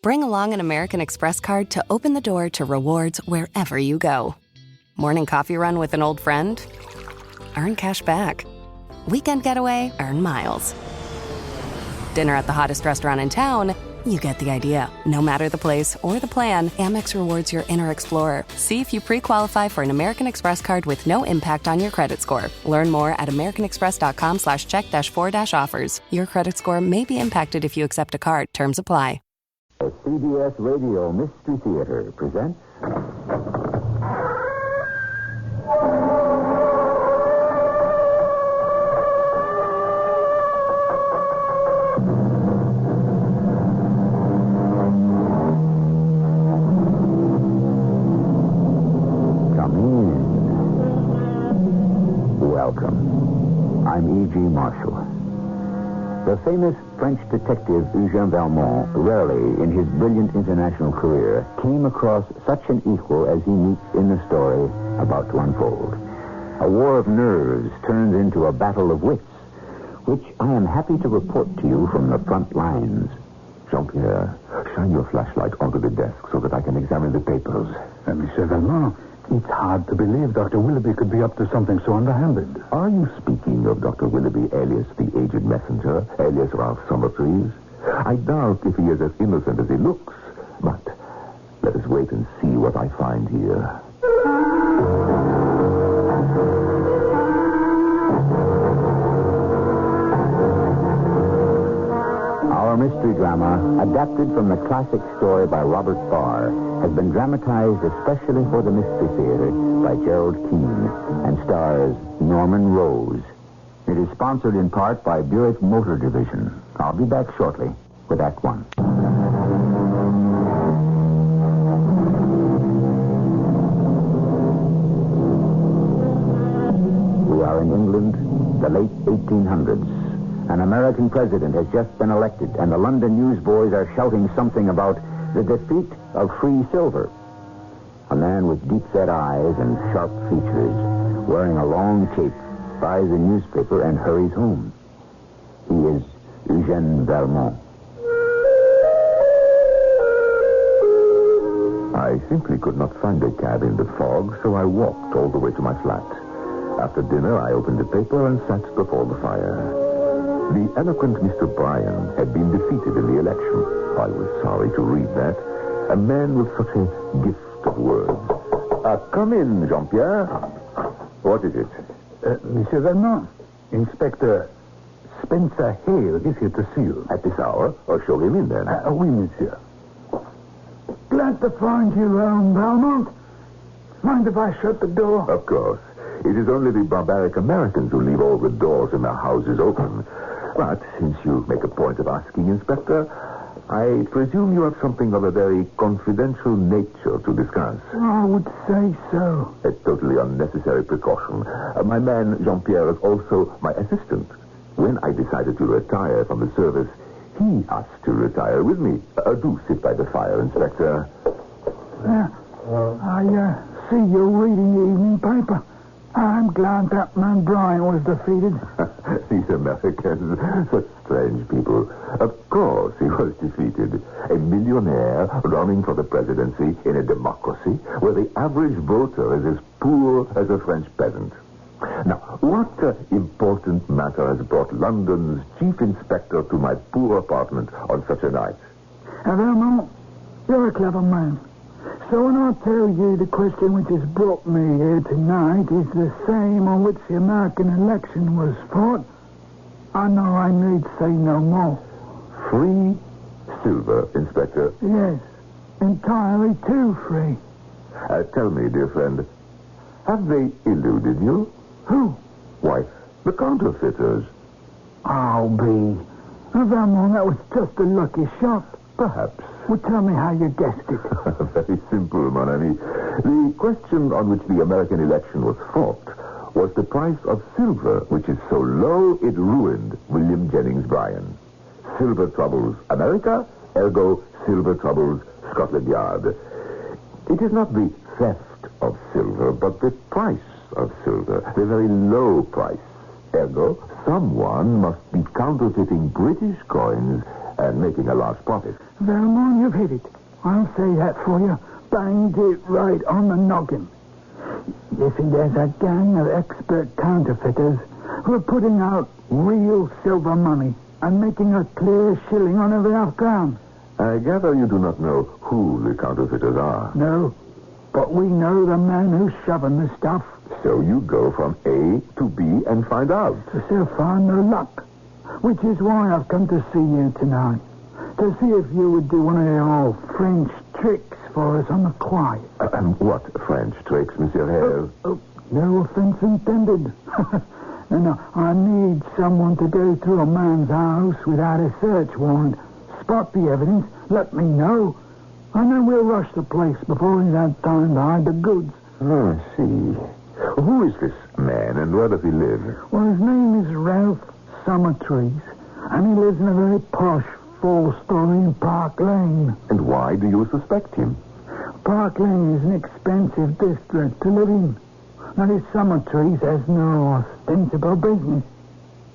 Bring along an American Express card to open the door to rewards wherever you go. Morning coffee run with an old friend? Earn cash back. Weekend getaway? Earn miles. Dinner at the hottest restaurant in town? You get the idea. No matter the place or the plan, Amex rewards your inner explorer. See if you pre-qualify for an American Express card with no impact on your credit score. Learn more at americanexpress.com/check-4-offers. Your credit score may be impacted if you accept a card. Terms apply. The CBS Radio Mystery Theater presents... I'm E.G. Marshall. The famous French detective Eugene Valmont rarely, in his brilliant international career, came across such an equal as he meets in the story about to unfold. A war of nerves turns into a battle of wits, which I am happy to report to you from the front lines. Jean-Pierre, shine your flashlight onto the desk so that I can examine the papers. Monsieur Valmont, it's hard to believe Dr. Willoughby could be up to something so underhanded. Are you speaking of Dr. Willoughby, alias the aged messenger, alias Ralph Summertrees? I doubt if he is as innocent as he looks, but let us wait and see what I find here. Our mystery drama, adapted from the classic story by Robert Barr, has been dramatized especially for the Mystery Theater by Gerald Keane and stars Norman Rose. It is sponsored in part by Buick Motor Division. I'll be back shortly with Act One. We are in England, the late 1800s. An American president has just been elected, and the London newsboys are shouting something about the defeat of free silver. A man with deep-set eyes and sharp features, wearing a long cape, buys a newspaper and hurries home. He is Eugene Valmont. I simply could not find a cab in the fog, so I walked all the way to my flat. After dinner, I opened the paper and sat before the fire. The eloquent Mr. Bryan had been defeated in the election. I was sorry to read that. A man with such a gift of words. Come in, Jean-Pierre. What is it? Monsieur Valmont, Inspector Spencer Hale is here to see you. At this hour? Or show him in, then. Oui, monsieur. Glad to find you, Valmont. Mind if I shut the door? Of course. It is only the barbaric Americans who leave all the doors in their houses open. But since you make a point of asking, Inspector, I presume you have something of a very confidential nature to discuss. I would say so. A totally unnecessary precaution. My man, Jean-Pierre, is also my assistant. When I decided to retire from the service, he asked to retire with me. Do sit by the fire, Inspector. I see you're reading the evening paper. I'm glad that man Bryan was defeated. These Americans, such strange people. Of course he was defeated. A millionaire running for the presidency in a democracy where the average voter is as poor as a French peasant. Now, what important matter has brought London's chief inspector to my poor apartment on such a night? Valmont, you're a clever man. So when I tell you the question which has brought me here tonight is the same on which the American election was fought, I know I need say no more. Free silver, Inspector? Yes, entirely too free. Tell me, dear friend, have they eluded you? Who? Why, the counterfeiters. I'll be. Valmont, that was just a lucky shot. Perhaps. Well, tell me how you guessed it. Very simple, mon ami. The question on which the American election was fought was the price of silver, which is so low it ruined William Jennings Bryan. Silver troubles America, ergo silver troubles Scotland Yard. It is not the theft of silver, but the price of silver, the very low price. Ergo, someone must be counterfeiting British coins and making a large profit. Valmont, you've hit it. I'll say that for you. Banged it right on the noggin. You see, there's a gang of expert counterfeiters who are putting out real silver money and making a clear shilling on every half-crown. I gather you do not know who the counterfeiters are. No, but we know the man who's shoving the stuff. So you go from A to B and find out. So far, no luck. Which is why I've come to see you tonight. To see if you would do one of your old French tricks for us on the quiet. What French tricks, Monsieur Hale? No offense intended. And I need someone to go through a man's house without a search warrant. Spot the evidence, let me know, and then we'll rush the place before he's had time to hide the goods. Oh, I see. Who is this man, and where does he live? Well, his name is Ralph Summertrees, and he lives in a very posh 4-story in Park Lane. And why do you suspect him? Park Lane is an expensive district to live in. Now, this Summertrees has no ostensible business.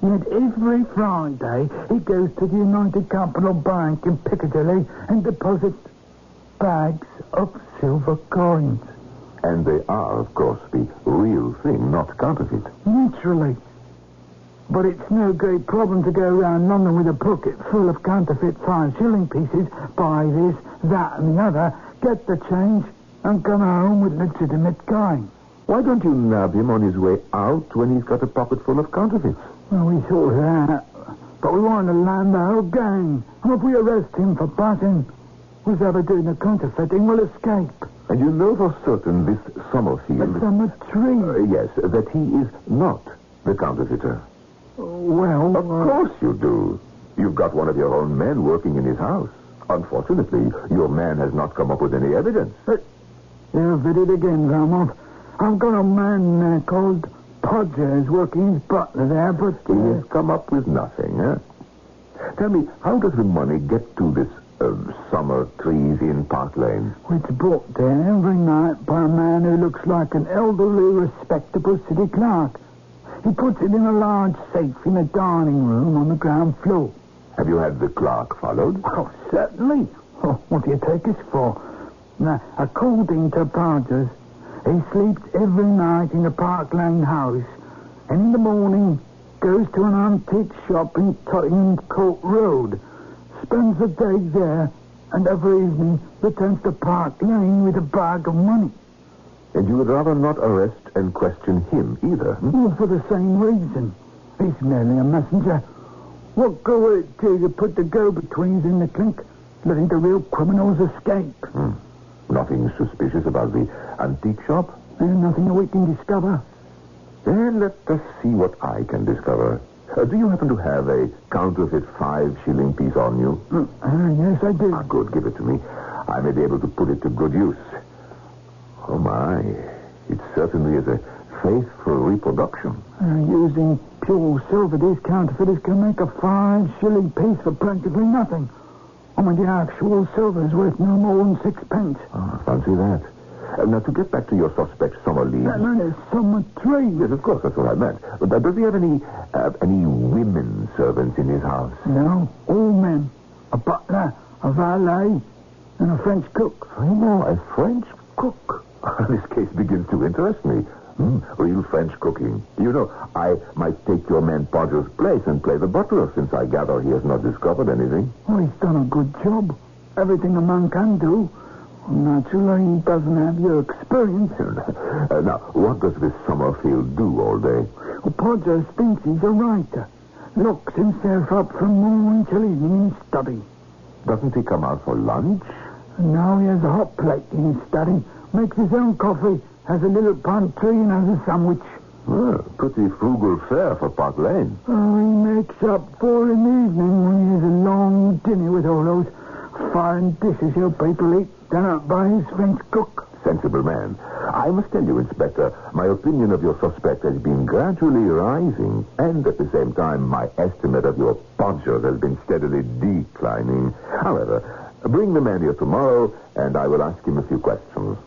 Yet every Friday, he goes to the United Capital Bank in Piccadilly and deposits bags of silver coins. And they are, of course, the real thing, not counterfeit. Naturally. But it's no great problem to go around London with a pocket full of counterfeit 5-shilling pieces, buy this, that, and the other, get the change, and come home with legitimate coin. Why don't you nab him on his way out when he's got a pocket full of counterfeits? Well, we thought of that, but we want to land the whole gang. And if we arrest him for passing, whoever doing the counterfeiting will escape. And you know for certain this Summerfield... The Summertrees? Yes, that he is not the counterfeiter. Well... Of course you do. You've got one of your own men working in his house. Unfortunately, your man has not come up with any evidence. You've hit it again, Valmont. I've got a man there called Podgers working his butler there, but... He has come up with nothing, eh? Tell me, how does the money get to this Summertrees in Park Lane? It's brought there every night by a man who looks like an elderly, respectable city clerk. He puts it in a large safe in a dining room on the ground floor. Have you had the clerk followed? Oh, certainly. Oh, what do you take us for? Now, according to Podgers, he sleeps every night in the Park Lane house, and in the morning goes to an antique shop in Tottenham Court Road, spends the day there, and every evening returns to Park Lane with a bag of money. And you would rather not arrest and question him either? Well, for the same reason. He's merely a messenger. What good will it do to put the go-betweens in the clink, letting the real criminals escape? Nothing suspicious about the antique shop? And nothing that we can discover. Then let us see what I can discover. Do you happen to have a counterfeit 5-shilling piece on you? Yes, I do. Good, give it to me. I may be able to put it to good use. Oh, my. It certainly is a faithful reproduction. Using pure silver, these counterfeiters can make a 5-shilling piece for practically nothing. I mean, the actual silver is worth no more than 6 pence. Oh, fancy that. Now, to get back to your suspect, Summerleaf... That man is Summertrees. Yes, of course, that's what I meant. But does he have any women servants in his house? No, all men. A butler, a valet, and a French cook. A French cook? This case begins to interest me. Real French cooking. You know, I might take your man Podger's place and play the butler, since I gather he has not discovered anything. Oh, he's done a good job. Everything a man can do. Naturally, he doesn't have your experience. Now, what does this Summerfield do all day? Well, Podger thinks he's a writer. Locks himself up from morning till evening in study. Doesn't he come out for lunch? And now he has a hot plate in his study, makes his own coffee, has a little pantry, and has a sandwich. Pretty frugal fare for Park Lane. Oh, he makes up for in the evening when he has a long dinner with all those fine dishes your people eat done up by his French cook. Sensible man. I must tell you, Inspector, my opinion of your suspect has been gradually rising, and at the same time, my estimate of your Podger has been steadily declining. However, bring the man here tomorrow, and I will ask him a few questions.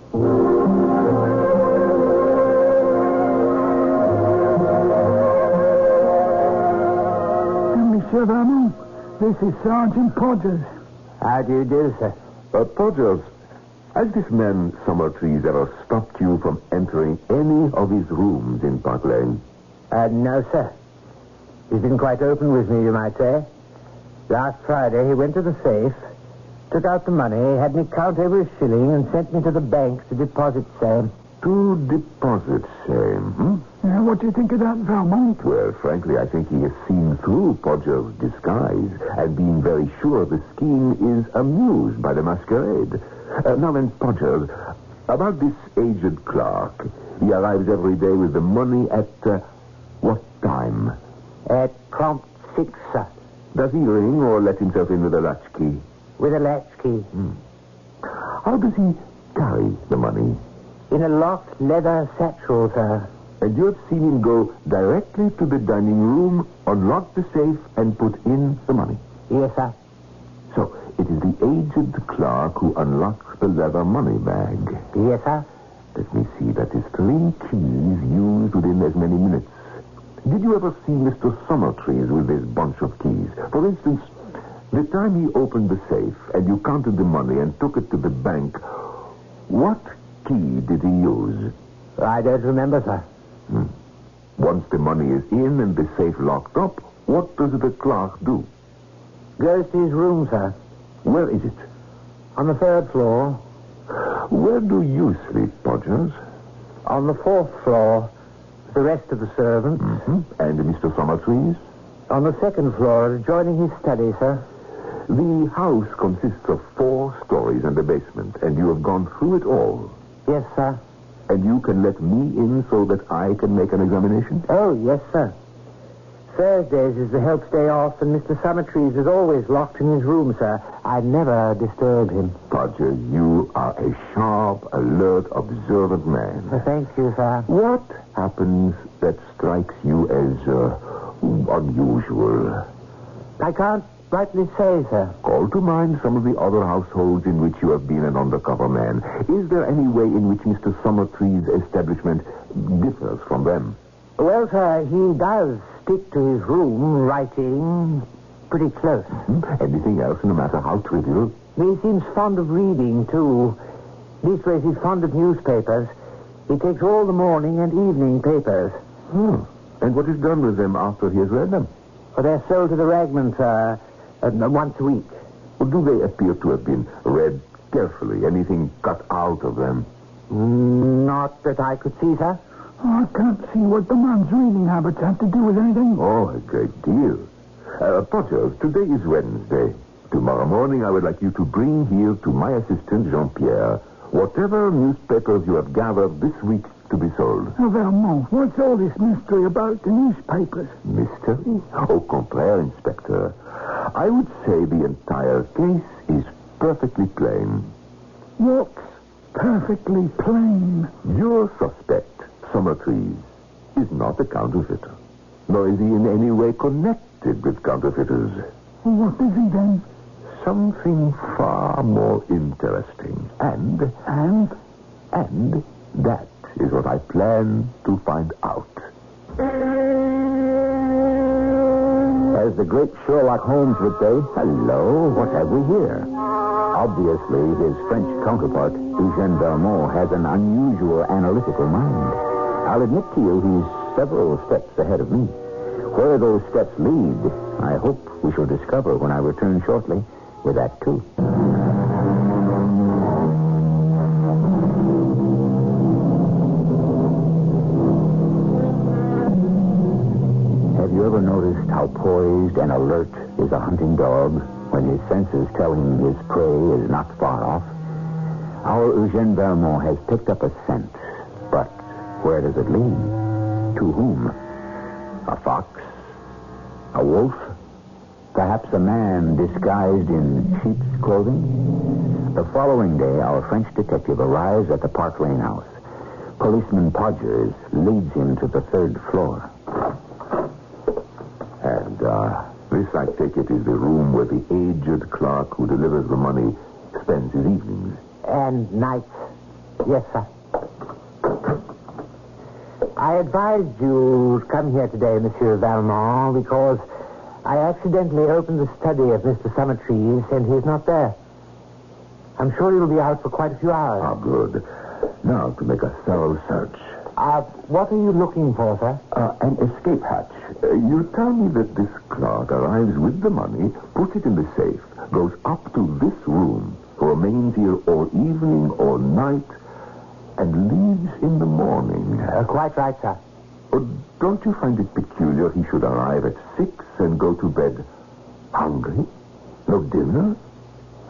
Monsieur Valmont, This is Sergeant Podgers. How do you do, sir? Podgers, has this man Summertrees ever stopped you from entering any of his rooms in Park Lane? No, sir. He's been quite open with me, you might say. Last Friday, he went to the safe, took out the money, had me count every shilling, and sent me to the bank to deposit same. To deposit same, Now, what do you think of that, Valmont? Well, frankly, I think he has seen through Podger's disguise and been very sure the scheme is amused by the masquerade. Now then, Podger, about this aged clerk. He arrives every day with the money at what time? At prompt 6, sir. Does he ring or let himself in with a latchkey? With a latchkey. How does he carry the money? In a locked leather satchel, sir. And you have seen him go directly to the dining room, unlock the safe, and put in the money? Yes, sir. So, it is the aged clerk who unlocks the leather money bag. Yes, sir. Let me see, that is 3 keys used within as many minutes. Did you ever see Mr. Summertrees with this bunch of keys? For instance, the time he opened the safe and you counted the money and took it to the bank, what key did he use? I don't remember, sir. Once the money is in and the safe locked up, what does the clerk do? Goes to his room, sir. Where is it? On the 3rd floor. Where do you sleep, Podgers? On the 4th floor. The rest of the servants. And Mr. Summertrees? On the 2nd floor, adjoining his study, sir. The house consists of 4 stories and a basement, and you have gone through it all. Yes, sir. And you can let me in so that I can make an examination? Oh, yes, sir. Thursdays is the help's day off, and Mr. Summertrees is always locked in his room, sir. I never disturb him. Podger, you are a sharp, alert, observant man. Thank you, sir. What happens that strikes you as unusual? I can't rightly say, sir. Call to mind some of the other households in which you have been an undercover man. Is there any way in which Mr. Summertrees' establishment differs from them? Well, sir, he does stick to his room, writing pretty close. Anything else, no matter how trivial? He seems fond of reading, too. Leastways, he's fond of newspapers. He takes all the morning and evening papers. And what is done with them after he has read them? Well, they're sold to the ragmen, sir, once a week. Well, do they appear to have been read carefully? Anything cut out of them? Not that I could see, sir. I can't see what the man's reading habits have to do with anything. Oh, a great deal. Potter, today is Wednesday. Tomorrow morning I would like you to bring here to my assistant, Jean-Pierre, whatever newspapers you have gathered this week to be sold. Oh, Valmont, what's all this mystery about the newspapers? Mystery? Au contraire, Inspector. I would say the entire case is perfectly plain. What's perfectly plain? Your suspect, Summertrees, is not a counterfeiter, nor is he in any way connected with counterfeiters. What is he then? Something far more interesting. And that is what I plan to find out. As the great Sherlock Holmes would say, Hello, what have we here? obviously his French counterpart, Eugene Valmont, has an unusual analytical mind. I'll admit to you he's several steps ahead of me. Where those steps lead, I hope we shall discover when I return shortly with Act Two. Have you ever noticed how poised and alert is a hunting dog when his senses tell him his prey is not far off? Our Eugene Valmont has picked up a scent, but where does it lead? To whom? A fox? A wolf? Perhaps a man disguised in sheep's clothing? The following day, our French detective arrives at the Park Lane house. Policeman Podgers leads him to the third floor. And this, I take it, is the room where the aged clerk who delivers the money spends his evenings. And nights. Yes, sir. I advised you to come here today, Monsieur Valmont, because I accidentally opened the study of Mr. Summertrees, and he's not there. I'm sure he'll be out for quite a few hours. Ah, good. Now, to make a thorough search. What are you looking for, sir? An escape hatch. You tell me that this clerk arrives with the money, puts it in the safe, goes up to this room, remains here all evening or night, and leaves in the morning. Quite right, sir. Don't you find it peculiar he should arrive at 6 and go to bed hungry? No dinner?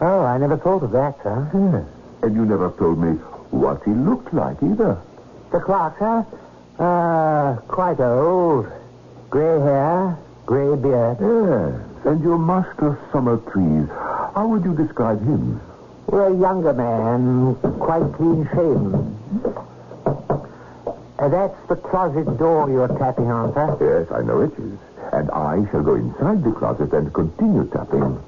Oh, I never thought of that, sir. Yes. And you never told me what he looked like either. The clerk, sir? Quite old. Grey hair, grey beard. Yes. And your master Summertrees, how would you describe him? Well, a younger man, quite clean-shaven. That's the closet door you're tapping on, sir. Yes, I know it is. And I shall go inside the closet and continue tapping.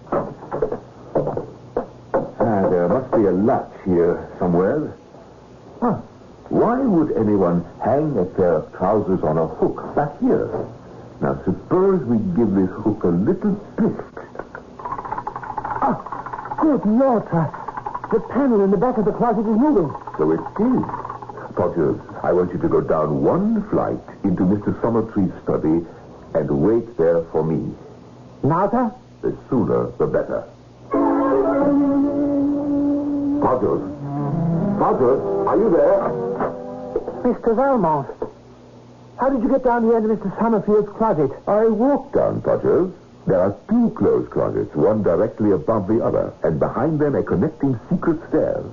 There must be a latch here somewhere. Huh. Why would anyone hang a pair of trousers on a hook back here? Now, suppose we give this hook a little twist. Good Lord, sir. The panel in the back of the closet is moving. So it is. Podgers, I want you to go down one flight into Mr. Summertrees' study and wait there for me. Now, sir? The sooner, the better. Podgers, are you there? Mr. Valmont. How did you get down here into Mr. Summerfield's closet? I walked down, Podgers. There are 2 closed closets, one directly above the other, and behind them a connecting secret stairs.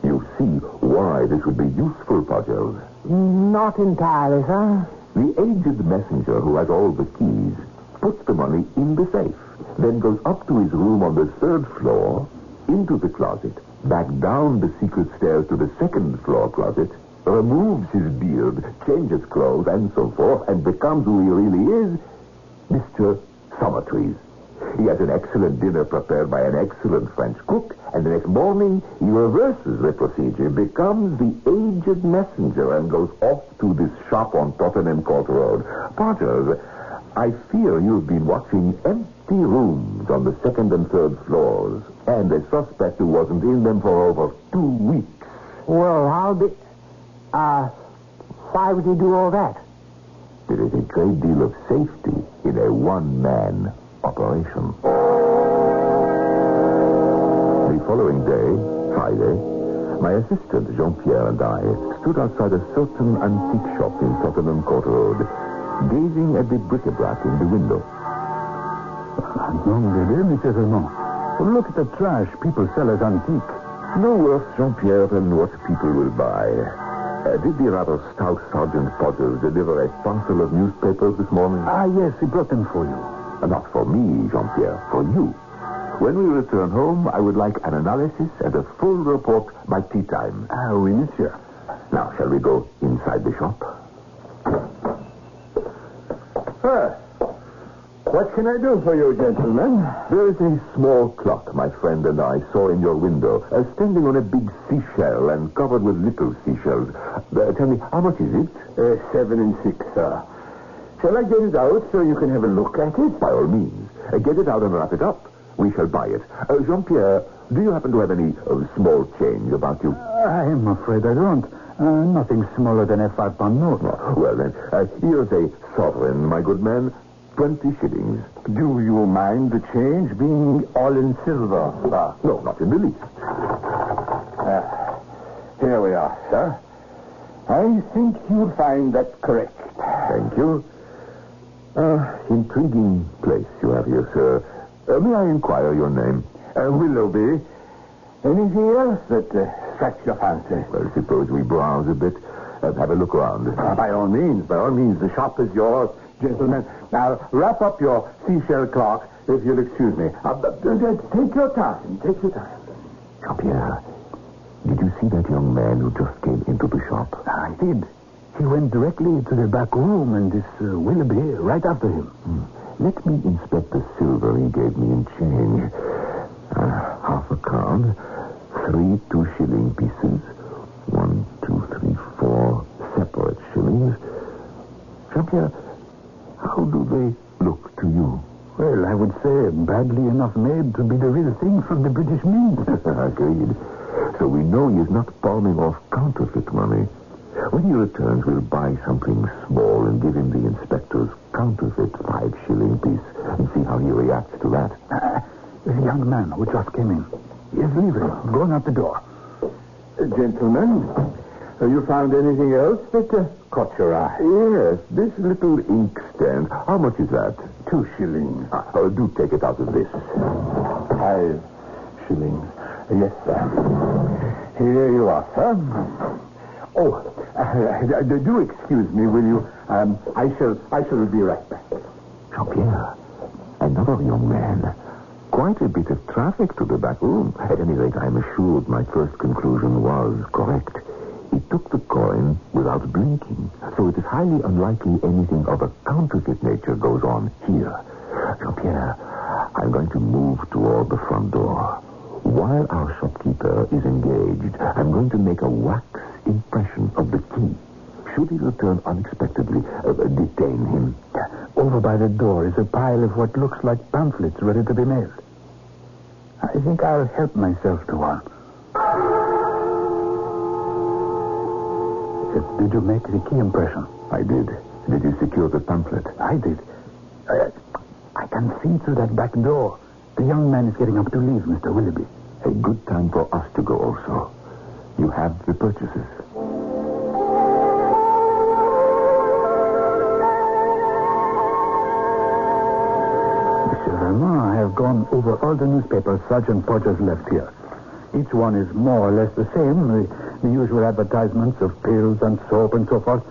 You see why this would be useful, Podgers. Not entirely, sir. The aged messenger who has all the keys puts the money in the safe, then goes up to his room on the 3rd floor, into the closet, back down the secret stairs to the 2nd floor closet, removes his beard, changes clothes, and so forth, and becomes who he really is, Mr. Summertrees. He has an excellent dinner prepared by an excellent French cook, and the next morning he reverses the procedure, becomes the aged messenger, and goes off to this shop on Tottenham Court Road. Podgers, I fear you've been watching empty rooms on the 2nd and 3rd floors, and a suspect who wasn't in them for over 2 weeks. Well, why would he do all that? There is a great deal of safety in a one-man operation. The following day, Friday, my assistant, Jean-Pierre, and I stood outside a certain antique shop in Tottenham Court Road, gazing at the bric-a-brac in the window. Monsieur Valmont. Look at the trash people sell as antique. No worse, Jean-Pierre, than what people will buy. Did the rather stout Sergeant Podgers deliver a parcel of newspapers this morning? Yes, he brought them for you. Not for me, Jean-Pierre, for you. When we return home, I would like an analysis and a full report by tea time. Oui, monsieur. Now, shall we go inside the shop? What can I do for you, gentlemen? There is a small clock my friend and I saw in your window, standing on a big seashell and covered with little seashells. Tell me, how much is it? 7 and 6, sir. Shall I get it out so you can have a look at it? By all means. Get it out and wrap it up. We shall buy it. Jean-Pierre, do you happen to have any small change about you? I'm afraid I don't. Nothing smaller than a 5-pound note. Well, then, here's a sovereign, my good man. 20 shillings. Do you mind the change being all in silver? No, not in the least. Here we are, sir. I think you'll find that correct. Thank you. Intriguing place you have here, sir. May I inquire your name? Willoughby. Anything else that strikes your fancy? Well, suppose we browse a bit. Have a look around. By all means. The shop is yours, gentlemen. Now, wrap up your seashell clock, if you'll excuse me. Take your time. Jean-Pierre, did you see that young man who just came into the shop? I did. He went directly to the back room, and this Willoughby right after him. Let me inspect the silver he gave me in change. Half a crown, 3 2-shilling pieces, 1, 2, 3, 4 separate shillings. Jean-Pierre, how do they look to you? Well, I would say badly enough made to be the real thing from the British Mint. Agreed. So we know he is not palming off counterfeit money. When he returns, we'll buy something small and give him the inspector's counterfeit 5-shilling piece and see how he reacts to that. The young man who just came in. He is leaving, going out the door. Gentlemen, have you found anything else that caught your eye? Yes, this little inkstand. How much is that? 2 shillings. Do take it out of this. 5 shillings. Yes, sir. Here you are, sir. Oh, do excuse me, will you? I shall be right back. Jean-Pierre, another young man. Quite a bit of traffic to the back room. At any rate, I'm assured my first conclusion was correct. He took the coin without blinking, so it is highly unlikely anything of a counterfeit nature goes on here. Jean-Pierre, I'm going to move toward the front door. While our shopkeeper is engaged, I'm going to make a wax impression of the key. Should he return unexpectedly, detain him. Over by the door is a pile of what looks like pamphlets ready to be mailed. I think I'll help myself to one. Did you make the key impression? I did. Did you secure the pamphlet? I did. I can see through that back door. The young man is getting up to leave, Mr. Willoughby. A good time for us to go also. You have the purchases. Monsieur Valmont, I have gone over all the newspapers Sergeant Porter's left here. Each one is more or less the same. The usual advertisements of pills and soap and so forth.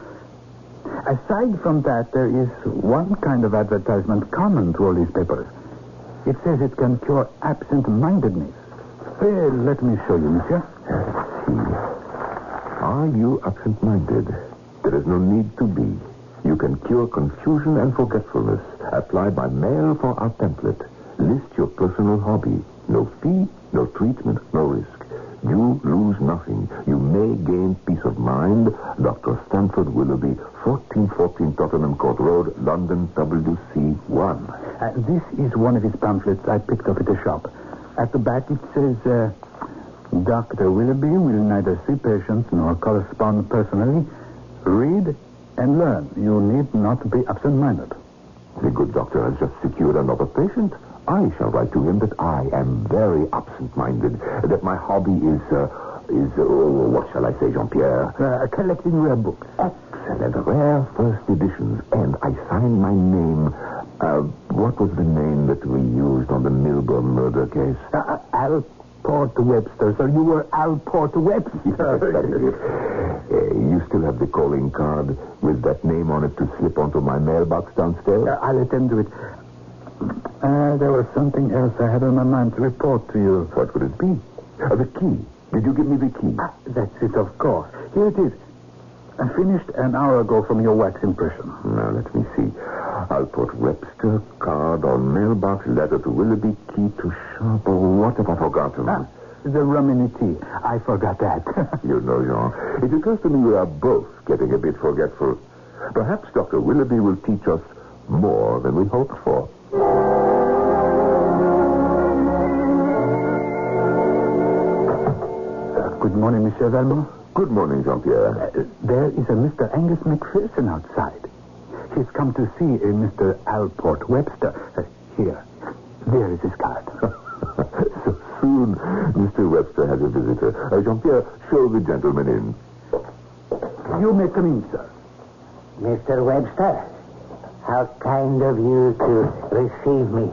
Aside from that, there is one kind of advertisement common to all these papers. It says it can cure absent-mindedness. Well, let me show you, monsieur. Let's see. Are you absent-minded? There is no need to be. You can cure confusion and forgetfulness. Apply by mail for our template. List your personal hobby. No fee, no treatment, no risk. You lose nothing. You may gain peace of mind. Dr. Stanford Willoughby, 1414 Tottenham Court Road, London, WC1. This is one of his pamphlets I picked up at the shop. At the back it says, Dr. Willoughby will neither see patients nor correspond personally. Read and learn. You need not be absent-minded. The good doctor has just secured another patient. I shall write to him that I am very absent-minded, that my hobby is what shall I say, Jean-Pierre? Collecting rare books. Excellent, rare first editions, and I sign my name. What was the name that we used on the Milburn murder case? Alport Webster, sir. You were Alport Webster. You still have the calling card with that name on it to slip onto my mailbox downstairs? I'll attend to it. There was something else I had on my mind to report to you. What would it be? The key. Did you give me the key? That's it, of course. Here it is. I finished an hour ago from your wax impression. Now, let me see. I'll put Webster, card on mailbox, letter to Willoughby, key to shop. Oh, what have I forgotten? The rum in the tea. I forgot that. You know, Jean, it occurs to me we are both getting a bit forgetful. Perhaps Dr. Willoughby will teach us more than we hoped for. Good morning, Monsieur Valmont. Good morning, Jean-Pierre. There is a Mr. Angus MacPherson outside. He's come to see a Mr. Alport Webster. Here. There is his card. So soon, Mr. Webster has a visitor. Jean-Pierre, show the gentleman in. You may come in, sir. Mr. Webster, how kind of you to receive me.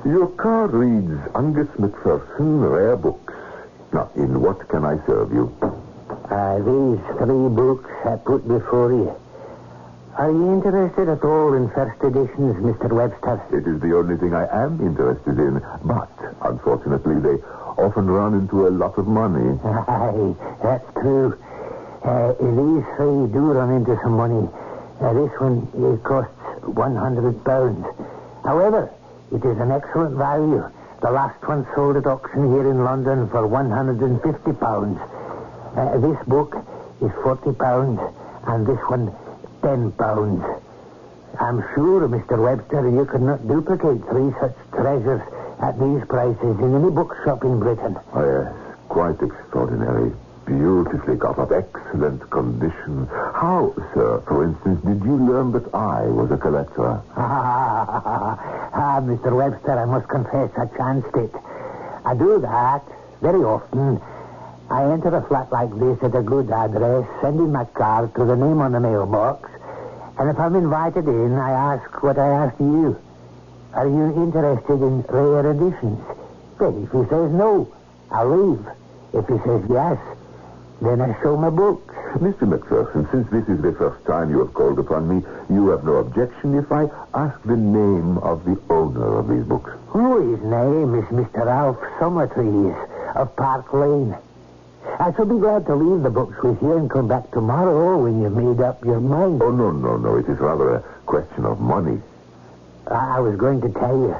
Your card reads Angus MacPherson, Rare Books. Now, in what can I serve you? These 3 books I put before you. Are you interested at all in first editions, Mr. Webster? It is the only thing I am interested in, but, unfortunately, they often run into a lot of money. Aye, that's true. These 3 do run into some money. This one, it costs £100. However, it is an excellent value. The last one sold at auction here in London for £150. This book is £40, and this one £10. I'm sure, Mr. Webster, you could not duplicate 3 such treasures at these prices in any bookshop in Britain. Oh, yes. Quite extraordinary. Beautifully cut up. Excellent condition. How, sir, for instance, did you learn that I was a collector? Mr. Webster, I must confess I chanced it. I do that very often. I enter a flat like this at a good address, send in my card to the name on the mailbox, and if I'm invited in, I ask what I asked you. Are you interested in rare editions? Well, if he says no, I'll leave. If he says yes, then I show my books. Mr. MacPherson, since this is the first time you have called upon me, you have no objection if I ask the name of the owner of these books? Oh, his name is Mr. Ralph Summertrees of Park Lane. I shall be glad to leave the books with you and come back tomorrow when you've made up your mind. Oh, no. It is rather a question of money. I was going to tell you,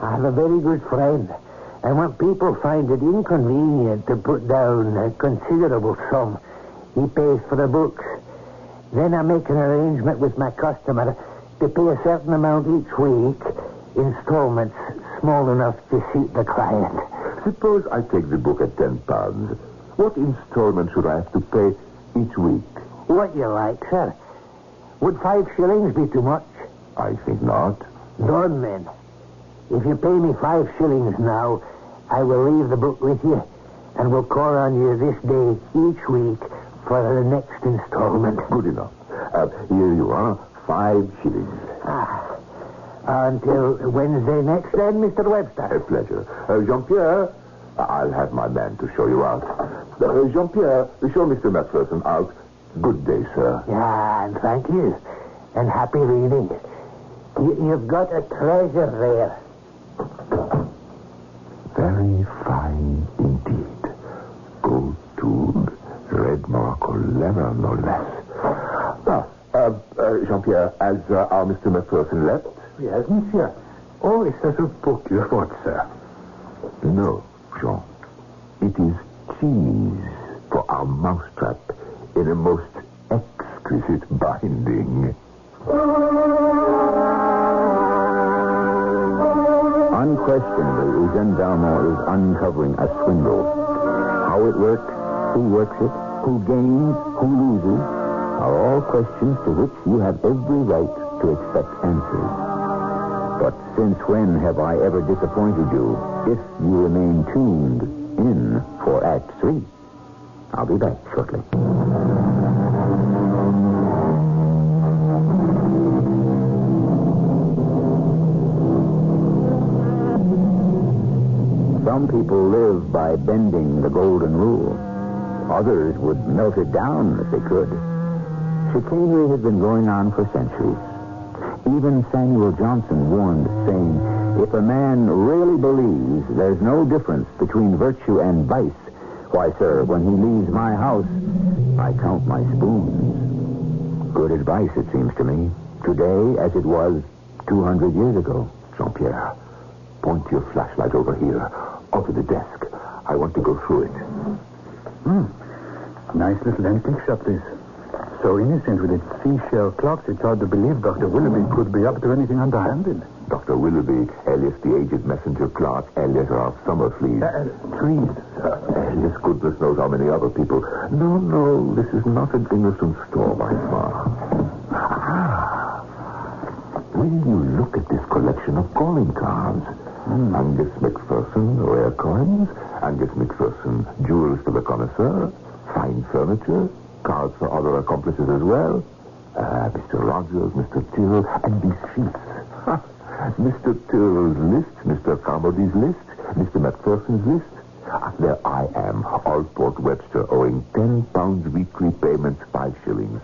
I have a very good friend. And when people find it inconvenient to put down a considerable sum, he pays for the books. Then I make an arrangement with my customer to pay a certain amount each week, installments small enough to suit the client. Suppose I take the book at £10. What installment should I have to pay each week? What you like, sir. Would 5 shillings be too much? I think not. Done, then. If you pay me 5 shillings now, I will leave the book with you, and will call on you this day each week for the next installment. Good enough. Here you are, 5 shillings. Until Wednesday next, then, Mr. Webster. A pleasure. Jean-Pierre, I'll have my man to show you out. Jean-Pierre, show Mr. MacPherson out. Good day, sir. Yeah, and thank you. And happy reading. You've got a treasure there. Very fine indeed. Gold tube, red Morocco leather, no less. Jean-Pierre, has our Mr. MacPherson left? Yes, monsieur. Oh, is that a book you bought, sir? No, Jean. It is cheese for our mousetrap in a most exquisite binding. Unquestionably, Eugene Valmont is uncovering a swindle. How it works, who works it, who gains, who loses, are all questions to which you have every right to expect answers. But since when have I ever disappointed you if you remain tuned in for Act 3? I'll be back shortly. Some people live by bending the golden rule. Others would melt it down if they could. Chicanery has been going on for centuries. Even Samuel Johnson warned, saying, if a man really believes there's no difference between virtue and vice, why, sir, when he leaves my house, I count my spoons. Good advice, it seems to me, today as it was 200 years ago. Jean-Pierre, point your flashlight over here, onto the desk. I want to go through it. Nice little antique shop, this. So innocent with its seashell clocks, it's hard to believe Dr. Willoughby could be up to anything underhanded. Dr. Willoughby, alias the aged messenger clerk, alias Ralph Summertrees. Trees. Alias goodness knows how many other people. No, this is not an innocent store by far. Will you look at this collection of calling cards? Angus MacPherson, rare coins. Angus MacPherson, jewels to the connoisseur. Fine furniture. Cards for other accomplices as well. Mr. Rogers, Mr. Tyrrell, and these sheets. Mr. Tyrrell's list, Mr. Carmody's list, Mr. MacPherson's list. There I am, Allport Webster, owing £10 weekly payments, 5 shillings.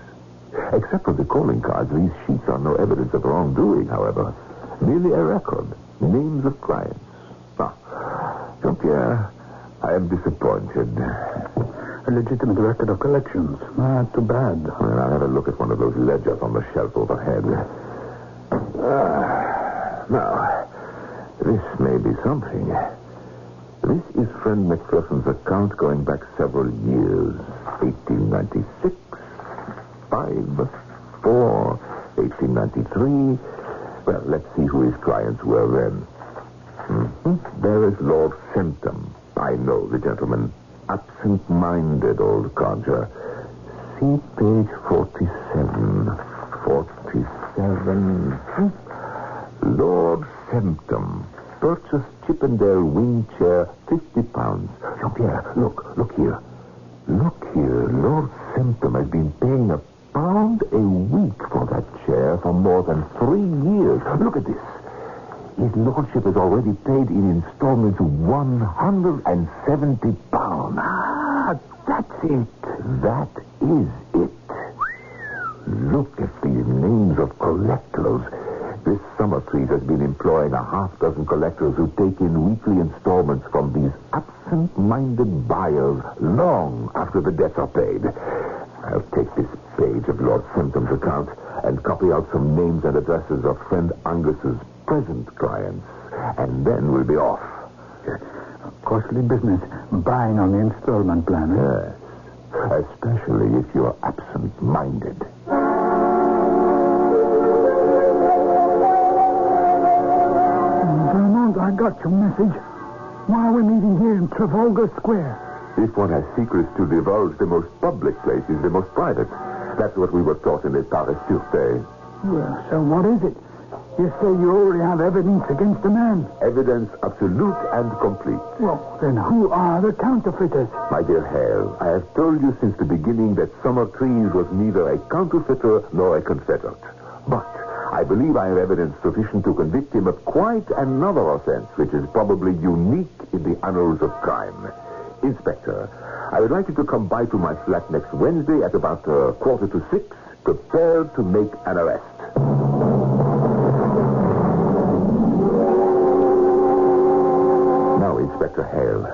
Except for the calling cards, these sheets are no evidence of wrongdoing, however. Merely a record. Names of clients. Jean-Pierre, I am disappointed. A legitimate record of collections. Too bad. Well, I'll have a look at one of those ledgers on the shelf overhead. Now, this may be something. This is friend MacPherson's account going back several years. 1896, 5, 4, 1893. Well, let's see who his clients were then. There is Lord Semptam. I know the gentleman. Absent-minded old codger. See page 47. 47. Lord Semptam. Purchased Chippendale wing chair, £50. Jean-Pierre, look here. Look here. Lord Semptam has been paying £1 a week for that chair for more than 3 years. Look at this. His lordship has already paid in installments £170. Ah, that's it. That is it. Look at these names of collectors. This Summertrees has been employing a half-dozen collectors who take in weekly installments from these absent-minded buyers long after the debts are paid. I'll take this page of Lord Semptam's account and copy out some names and addresses of friend Angus's present clients, and then we'll be off. Costly business, buying on the installment plan. Yes, especially if you're absent-minded. Valmont, I got your message. Why are we meeting here in Trafalgar Square? If one has secrets to divulge, the most public place is the most private. That's what we were taught in the Paris Sûreté. Well, so what is it? You say you already have evidence against the man. Evidence absolute and complete. Well, then who are the counterfeiters? My dear Hale, I have told you since the beginning that Summertrees was neither a counterfeiter nor a confederate. But I believe I have evidence sufficient to convict him of quite another offense, which is probably unique in the annals of crime. Inspector, I would like you to come by to my flat next Wednesday at about 5:45, prepared to make an arrest. Now, Inspector Hale,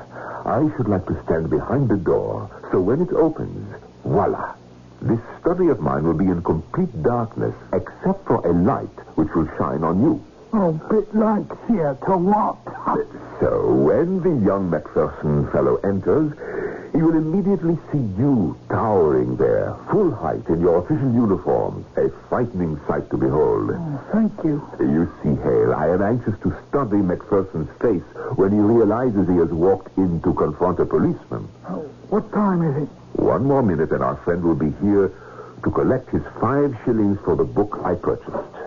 I should like to stand behind the door, so when it opens, voila, this study of mine will be in complete darkness, except for a light which will shine on you. Oh, bit like theater, what? So, when the young MacPherson fellow enters, he will immediately see you towering there, full height in your official uniform. A frightening sight to behold. Oh, thank you. You see, Hale, I am anxious to study MacPherson's face when he realizes he has walked in to confront a policeman. Oh, what time is it? 1 more minute and our friend will be here to collect his 5 shillings for the book I purchased.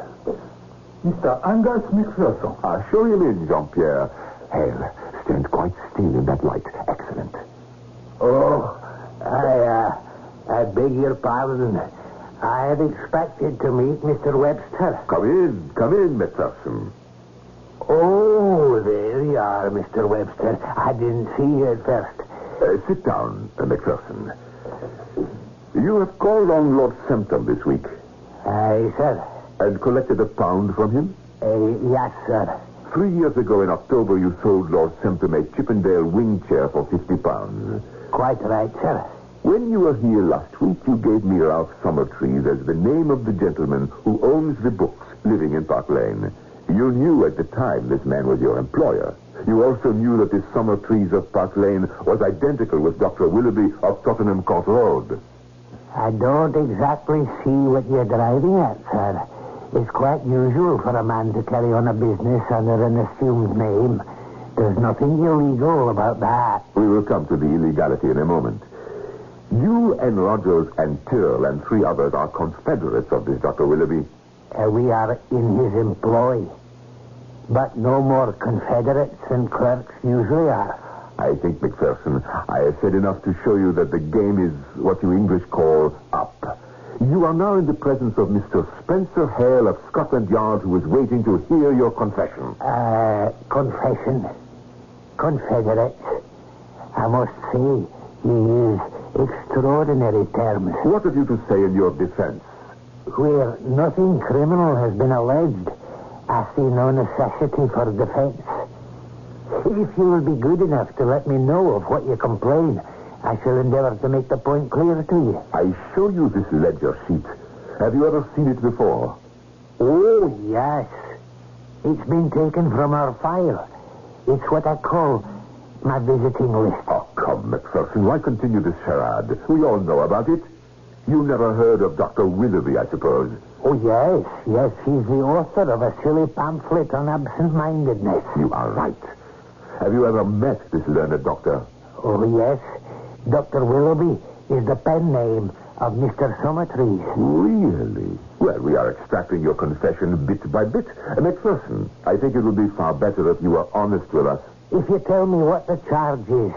Mr. Angus MacPherson. Show him in, Jean-Pierre. Hale, stand quite still in that light. Excellent. Oh, I beg your pardon. I had expected to meet Mr. Webster. Come in, MacPherson. Oh, there you are, Mr. Webster. I didn't see you at first. Sit down, MacPherson. You have called on Lord Semptam this week. Aye, sir. And collected £1 from him? Yes, sir. 3 years ago in October, you sold Lord Semptam a Chippendale wing chair for £50. Quite right, sir. When you were here last week, you gave me Ralph Summertrees as the name of the gentleman who owns the books living in Park Lane. You knew at the time this man was your employer. You also knew that this Summertrees of Park Lane was identical with Dr. Willoughby of Tottenham Court Road. I don't exactly see what you're driving at, sir. It's quite usual for a man to carry on a business under an assumed name. There's nothing illegal about that. We will come to the illegality in a moment. You and Rogers and Tyrrell and 3 others are confederates of this Dr. Willoughby. We are in his employ. But no more confederates than clerks usually are. I think, MacPherson, I have said enough to show you that the game is what you English call up. You are now in the presence of Mr. Spencer Hale of Scotland Yard, who is waiting to hear your confession. Confession? Confederates? I must say, you use extraordinary terms. What have you to say in your defense? Where nothing criminal has been alleged, I see no necessity for defense. If you will be good enough to let me know of what you complain, I shall endeavor to make the point clear to you. I show you this ledger sheet. Have you ever seen it before? Oh, yes. It's been taken from our file. It's what I call my visiting list. Oh, come, MacPherson, why continue this charade? We all know about it. You never heard of Dr. Willoughby, I suppose. Oh, yes, she's the author of a silly pamphlet on absent-mindedness. You are right. Have you ever met this learned doctor? Oh, yes. Dr. Willoughby is the pen name of Mr. Summertrees. Really? Well, we are extracting your confession bit by bit. MacPherson, I think it would be far better if you were honest with us. If you tell me what the charge is,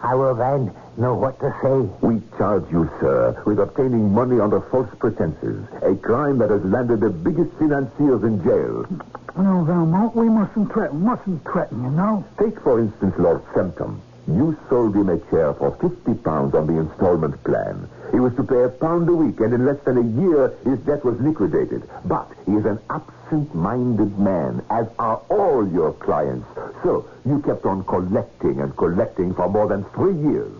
I will then know what to say. We charge you, sir, with obtaining money under false pretenses, a crime that has landed the biggest financiers in jail. No, Valmont, we mustn't threaten, you know. Take, for instance, Lord Semptom. You sold him a chair for £50 on the installment plan. He was to pay £1 a week, and in less than a year, his debt was liquidated. But he is an absent-minded man, as are all your clients. So you kept on collecting and collecting for more than 3 years.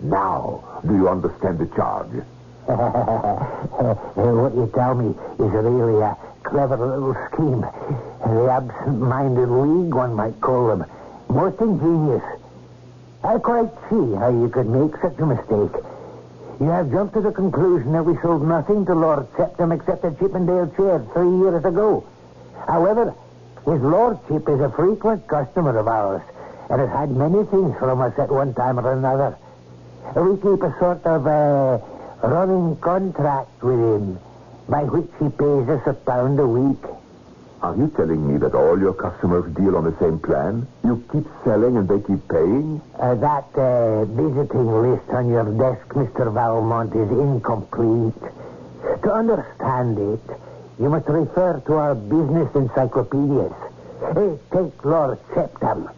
Now, do you understand the charge? What you tell me is really a clever little scheme. The absent-minded league, one might call them. Most ingenious. I quite see how you could make such a mistake. You have jumped to the conclusion that we sold nothing to Lord Septim except a Chippendale chair 3 years ago. However, his lordship is a frequent customer of ours and has had many things from us at one time or another. We keep a sort of running contract with him by which he pays us £1 a week. Are you telling me that all your customers deal on the same plan? You keep selling and they keep paying? That visiting list on your desk, Mr. Valmont, is incomplete. To understand it, you must refer to our business encyclopedias. Take Lord Septim.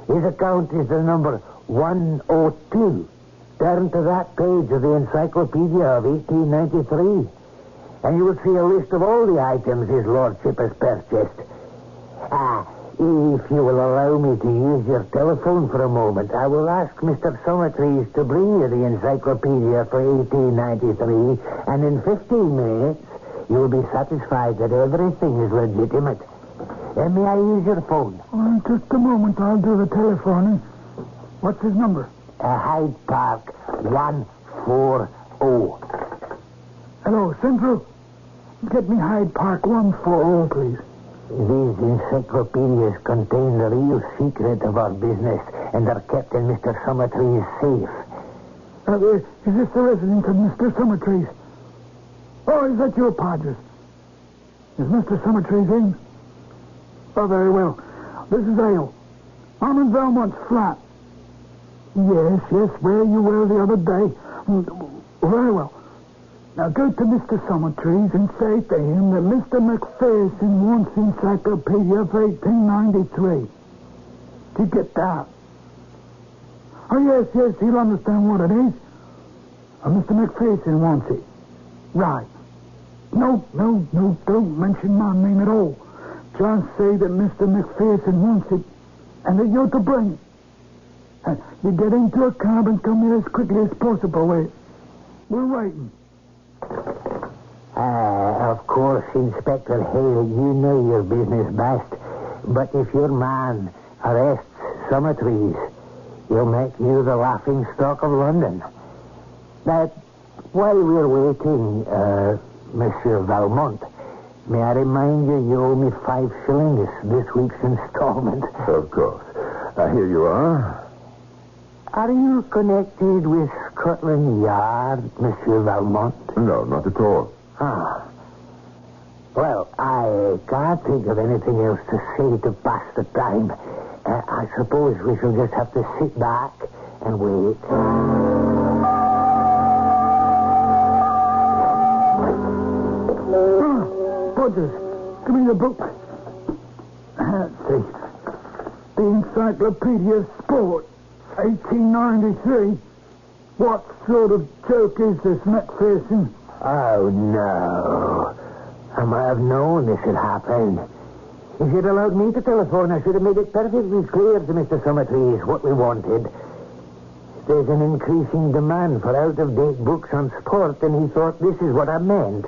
His account is the number 102. Turn to that page of the encyclopedia of 1893. And you will see a list of all the items his lordship has purchased. If you will allow me to use your telephone for a moment, I will ask Mr. Summertrees to bring you the encyclopedia for 1893, and in 15 minutes, you will be satisfied that everything is legitimate. May I use your phone? Just a moment, I'll do the telephoning. What's his number? Hyde Park 140. Hello, Central. Get me Hyde Park 140, please. These encyclopedias contain the real secret of our business and are kept in Mr. Summertrees' safe. Is this the residence of Mr. Summertrees? Oh, is that your Podgers? Is Mr. Summertrees in? Oh, very well. This is Hale. I'm in Valmont's flat. Yes, where you were the other day. Very well. Now go to Mr. Summertrees and say to him that Mr. MacPherson wants the encyclopedia for 1893. Did you get that? Oh, yes, he'll understand what it is. Mr. MacPherson wants it. Right. No, don't mention my name at all. Just say that Mr. MacPherson wants it and that you're to bring it. You get into a cab and come here as quickly as possible. We're waiting. Of course, Inspector Hale, you know your business best. But if your man arrests Summertrees, he'll make you the laughing stock of London. But while we're waiting, Monsieur Valmont, may I remind you owe me 5 shillings this week's installment. Of course. Here you are. Are you connected with Scotland Yard, Monsieur Valmont? No, not at all. Well, I can't think of anything else to say to pass the time. I suppose we shall just have to sit back and wait. Podgers, give me the book. Let's see. The Encyclopedia of Sport, 1893. What sort of joke is this, MacPherson? Oh, no. I might have known this had happened. If you'd allowed me to telephone, I should have made it perfectly clear to Mr. Summertrees what we wanted. There's an increasing demand for out-of-date books on sport, and he thought this is what I meant.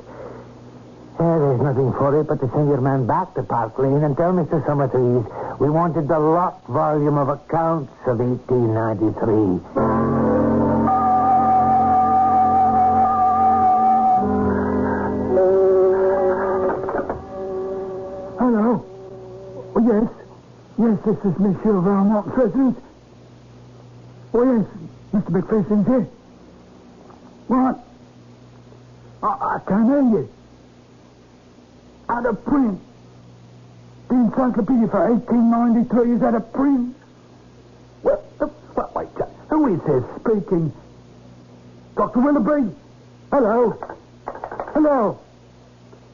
There's nothing for it but to send your man back to Park Lane and tell Mr. Summertrees we wanted the locked volume of accounts of 1893. This is Monsieur Valmont, President. Oh, yes, Mr. MacPherson's here. What? I can't hear you. Out of print. The encyclopedia for 1893 is out of print. What? Wait, who is this speaking? Dr. Willoughby? Hello? Hello?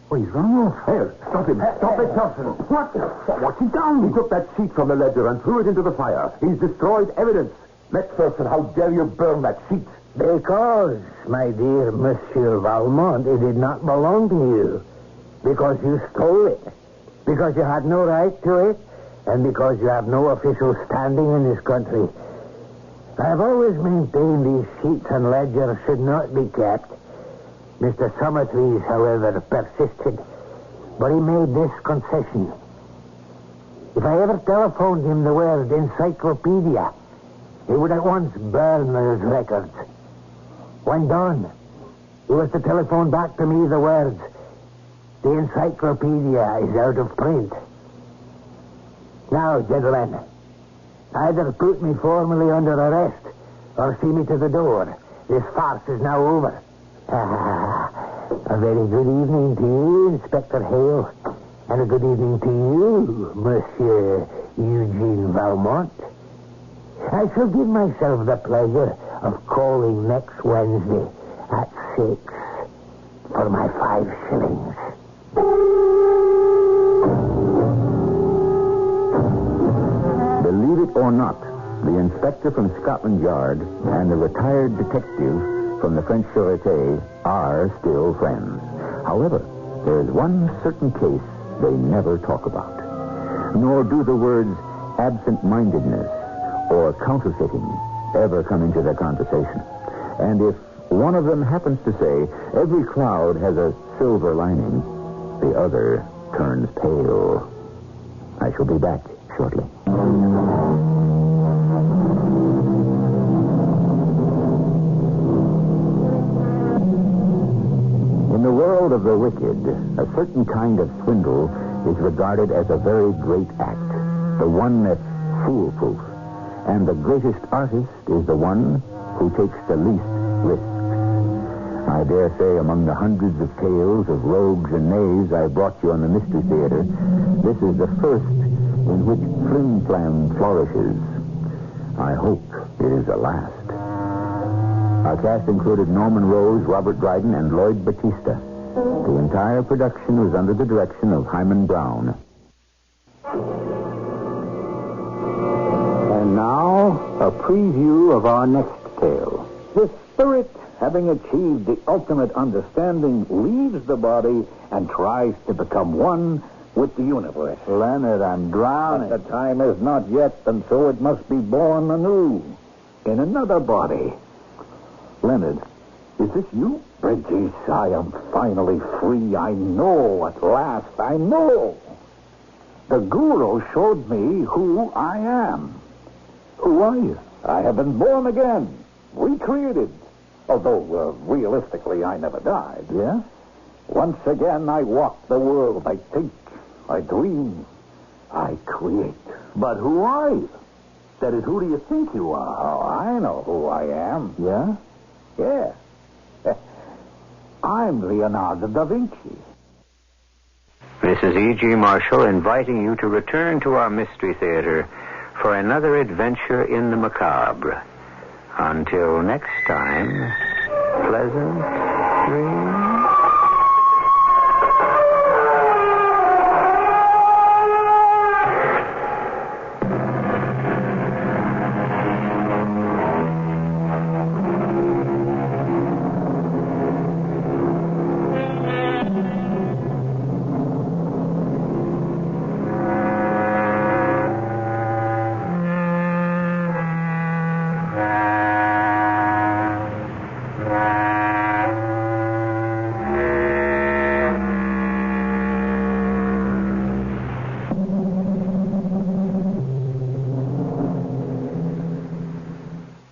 Oh, he's run off. Hale, stop him. Stop it, Thompson. What's he done? He took that sheet from the ledger and threw it into the fire. He's destroyed evidence. MacPherson, how dare you burn that sheet? Because, my dear Monsieur Valmont, it did not belong to you. Because you stole it. Because you had no right to it. And because you have no official standing in this country. I have always maintained these sheets and ledgers should not be kept. Mr. Summertrees, however, persisted. But he made this concession. If I ever telephoned him the word encyclopedia, he would at once burn those records. When done, he was to telephone back to me the words, "The encyclopedia is out of print." Now, gentlemen, either put me formally under arrest or see me to the door. This farce is now over. A very good evening to you, Inspector Hale, and a good evening to you, Monsieur Eugene Valmont. I shall give myself the pleasure of calling next Wednesday at 6 for my 5 shillings. Believe it or not, the inspector from Scotland Yard and the retired detective from the French Sûreté are still friends. However, there is one certain case they never talk about. Nor do the words absent-mindedness or counterfeiting ever come into their conversation. And if one of them happens to say, every cloud has a silver lining, the other turns pale. I shall be back shortly. In the world of the wicked, a certain kind of swindle is regarded as a very great act, the one that's foolproof. And the greatest artist is the one who takes the least risks. I dare say among the hundreds of tales of rogues and knaves I brought you on the Mystery Theater, this is the first in which flim-flam flourishes. I hope it is the last. Our cast included Norman Rose, Robert Dryden, and Lloyd Batista. The entire production was under the direction of Hyman Brown. And now, a preview of our next tale. The spirit, having achieved the ultimate understanding, leaves the body and tries to become one with the universe. Leonard, I'm drowning. But the time is not yet, and so it must be born anew in another body. Leonard, is this you? Bridges, I am finally free. I know at last. I know. The guru showed me who I am. Who are you? I have been born again, recreated. Although, realistically, I never died. Yeah? Once again, I walk the world. I think, I dream, I create. But who are you? That is, who do you think you are? Oh, I know who I am. Yeah? Yeah. I'm Leonardo da Vinci. This is E.G. Marshall inviting you to return to our Mystery Theater for another adventure in the macabre. Until next time, pleasant dreams.